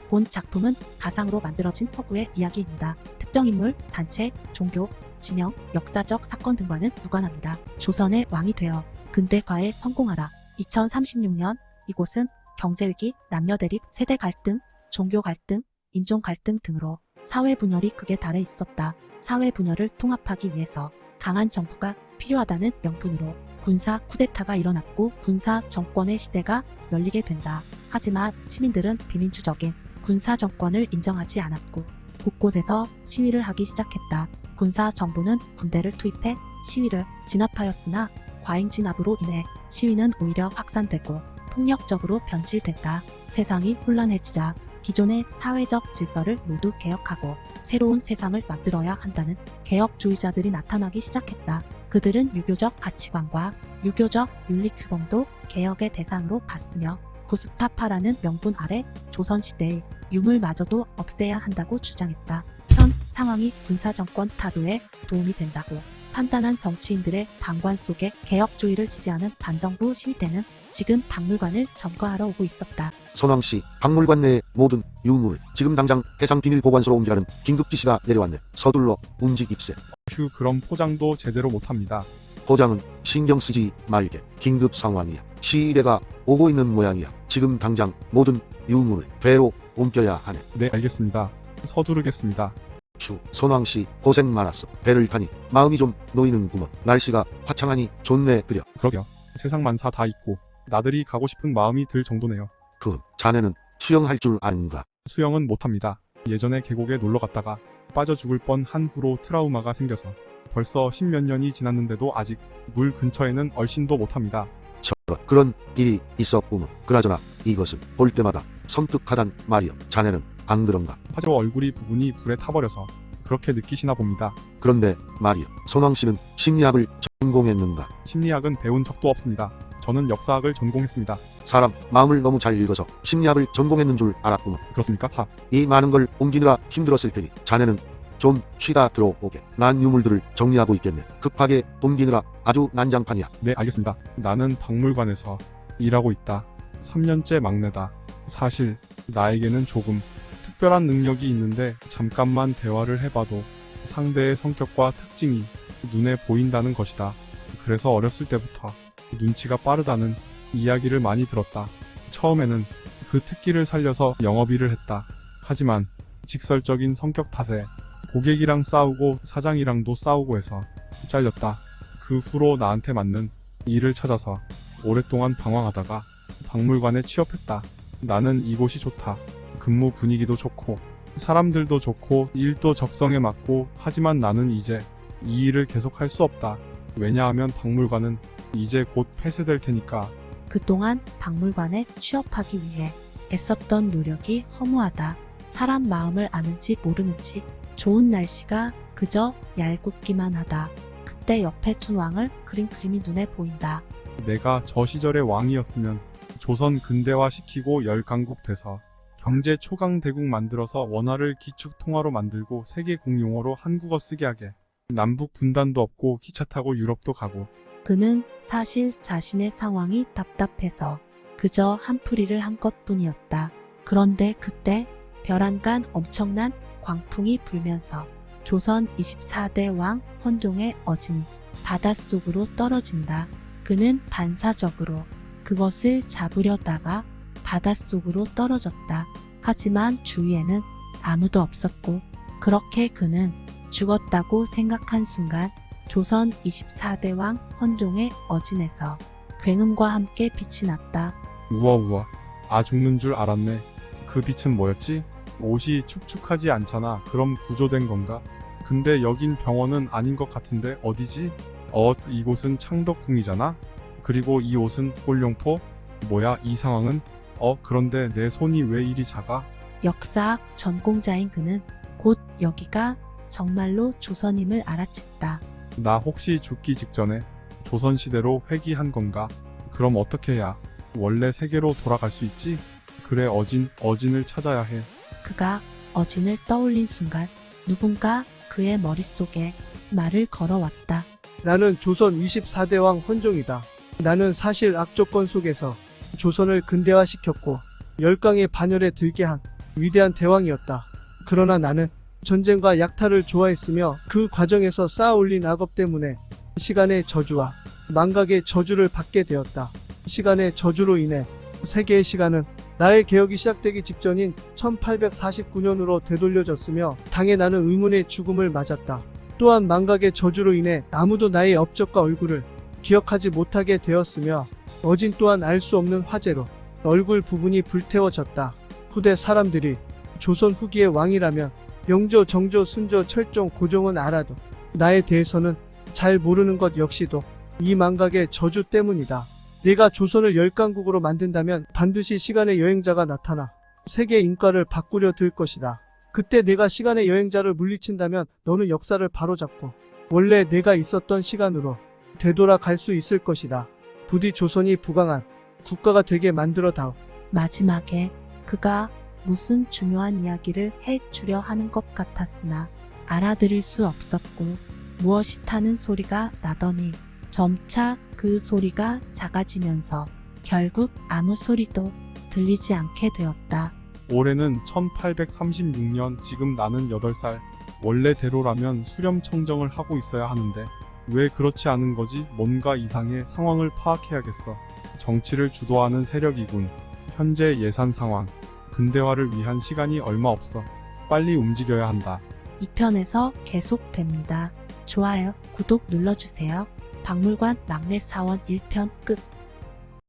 본 작품은 가상으로 만들어진 허구의 이야기입니다. 특정 인물, 단체, 종교, 지명, 역사적 사건 등과는 무관합니다. 조선의 왕이 되어 근대화에 성공하라. 2036년 이곳은 경제위기, 남녀대립, 세대 갈등, 종교 갈등, 인종 갈등 등으로 사회 분열이 극에 달해 있었다. 사회 분열을 통합하기 위해서 강한 정부가 필요하다는 명분으로 군사 쿠데타가 일어났고 군사 정권의 시대가 열리게 된다. 하지만 시민들은 비민주적인 군사 정권을 인정하지 않았고 곳곳에서 시위를 하기 시작했다. 군사 정부는 군대를 투입해 시위를 진압하였으나 과잉 진압으로 인해 시위는 오히려 확산되고 폭력적으로 변질됐다. 세상이 혼란해지자 기존의 사회적 질서를 모두 개혁하고 새로운 세상을 만들어야 한다는 개혁주의자들이 나타나기 시작했다. 그들은 유교적 가치관과 유교적 윤리규범도 개혁의 대상으로 봤으며 구스타파라는 명분 아래 조선시대의 유물마저도 없애야 한다고 주장했다. 현 상황이 군사정권 타도에 도움이 된다고 판단한 정치인들의 방관 속에 개혁주의를 지지하는 반정부 시위대는 지금 박물관을 점거하러 오고 있었다. 선왕씨, 박물관 내 모든 유물 지금 당장 해상 비밀 보관소로 옮기라는 긴급 지시가 내려왔네. 서둘러 움직입세. 휴, 그럼 포장도 제대로 못합니다. 포장은 신경 쓰지 말게. 긴급 상황이야. 시위대가 오고 있는 모양이야. 지금 당장 모든 유물을 배로 옮겨야 하네. 네, 알겠습니다. 서두르겠습니다. 휴, 선왕씨 고생 많았어. 배를 타니 마음이 좀 놓이는구먼. 날씨가 화창하니 좋네 그려. 그러게요. 세상 만사 다 있고 나들이 가고 싶은 마음이 들 정도네요. 자네는 수영할 줄 아는가? 수영은 못합니다. 예전에 계곡에 놀러 갔다가 빠져 죽을 뻔한 후로 트라우마가 생겨서 벌써 10몇 년이 지났는데도 아직 물 근처에는 얼씬도 못합니다. 그런 일이 있었구먼. 그나저나 이것을 볼 때마다 섬뜩하단 말이여. 자네는 안 그런가? 화재로 얼굴이 부분이 불에 타버려서 그렇게 느끼시나 봅니다. 그런데 말이여, 선왕씨는 심리학을 전공했는가? 심리학은 배운 적도 없습니다. 저는 역사학을 전공했습니다. 사람 마음을 너무 잘 읽어서 심리학을 전공했는 줄 알았구먼. 그렇습니까? 이 많은 걸 옮기느라 힘들었을 테니 자네는 좀 쉬다 들어오게. 난 유물들을 정리하고 있겠네. 급하게 옮기느라 아주 난장판이야. 네, 알겠습니다. 나는 박물관에서 일하고 있다. 3년째 막내다. 사실 나에게는 조금 특별한 능력이 있는데 잠깐만 대화를 해봐도 상대의 성격과 특징이 눈에 보인다는 것이다. 그래서 어렸을 때부터 눈치가 빠르다는 이야기를 많이 들었다. 처음에는 그 특기를 살려서 영업일을 했다. 하지만 직설적인 성격 탓에 고객이랑 싸우고 사장이랑도 싸우고 해서 잘렸다. 그 후로 나한테 맞는 일을 찾아서 오랫동안 방황하다가 박물관에 취업했다. 나는 이곳이 좋다. 근무 분위기도 좋고 사람들도 좋고 일도 적성에 맞고, 하지만 나는 이제 이 일을 계속 할 수 없다. 왜냐하면 박물관은 이제 곧 폐쇄될 테니까. 그동안 박물관에 취업하기 위해 애썼던 노력이 허무하다. 사람 마음을 아는지 모르는지 좋은 날씨가 그저 얄궂기만 하다. 그때 옆에 둔 왕을 그린 그림이 눈에 보인다. 내가 저 시절의 왕이었으면 조선 근대화 시키고 열강국 돼서 경제 초강대국 만들어서 원화를 기축통화로 만들고 세계 공용어로 한국어 쓰게 하게. 남북 분단도 없고 기차 타고 유럽도 가고. 그는 사실 자신의 상황이 답답해서 그저 한풀이를 한 것뿐이었다. 그런데 그때 벼랑간 엄청난 광풍이 불면서 조선 24대 왕 헌종의 어진이 바닷속으로 떨어진다. 그는 반사적으로 그것을 잡으려다가 바닷속으로 떨어졌다. 하지만 주위에는 아무도 없었고, 그렇게 그는 죽었다고 생각한 순간 조선 24대 왕 헌종의 어진에서 굉음과 함께 빛이 났다. 우와, 죽는 줄 알았네. 그 빛은 뭐였지? 옷이 축축하지 않잖아. 그럼 구조된 건가? 근데 여긴 병원은 아닌 것 같은데 어디지? 이곳은 창덕궁이잖아? 그리고 이 옷은 홀룡포? 뭐야 이 상황은? 그런데 내 손이 왜 이리 작아? 역사학 전공자인 그는 곧 여기가 정말로 조선임을 알아챘다. 나 혹시 죽기 직전에 조선시대로 회귀한 건가? 그럼 어떻게 해야 원래 세계로 돌아갈 수 있지? 그래, 어진을 찾아야 해. 그가 어진을 떠올린 순간 누군가 그의 머릿속에 말을 걸어왔다. 나는 조선 24대 왕 헌종이다. 나는 사실 악조건 속에서 조선을 근대화시켰고 열강의 반열에 들게 한 위대한 대왕이었다. 그러나 나는 전쟁과 약탈을 좋아했으며 그 과정에서 쌓아올린 악업 때문에 시간의 저주와 망각의 저주를 받게 되었다. 시간의 저주로 인해 세계의 시간은 나의 개혁이 시작되기 직전인 1849년으로 되돌려졌으며 당해 나는 의문의 죽음을 맞았다. 또한 망각의 저주로 인해 아무도 나의 업적과 얼굴을 기억하지 못하게 되었으며 어진 또한 알 수 없는 화재로 얼굴 부분이 불태워졌다. 후대 사람들이 조선 후기의 왕이라면 영조, 정조, 순조, 철종, 고종은 알아도 나에 대해서는 잘 모르는 것 역시도 이 망각의 저주 때문이다. 내가 조선을 열강국으로 만든다면 반드시 시간의 여행자가 나타나 세계 인과를 바꾸려 들 것이다. 그때 내가 시간의 여행자를 물리친다면 너는 역사를 바로잡고 원래 내가 있었던 시간으로 되돌아갈 수 있을 것이다. 부디 조선이 부강한 국가가 되게 만들어 다오. 마지막에 그가 무슨 중요한 이야기를 해주려 하는 것 같았으나 알아들을 수 없었고 무엇이 타는 소리가 나더니 점차 그 소리가 작아지면서 결국 아무 소리도 들리지 않게 되었다. 올해는 1836년, 지금 나는 8살. 원래대로라면 수렴 청정을 하고 있어야 하는데 왜 그렇지 않은 거지? 뭔가 이상해. 상황을 파악해야겠어. 정치를 주도하는 세력이군. 현재 예산 상황. 근대화를 위한 시간이 얼마 없어. 빨리 움직여야 한다. 2편에서 계속됩니다. 좋아요, 구독 눌러주세요. 박물관 막내 사원 1편 끝.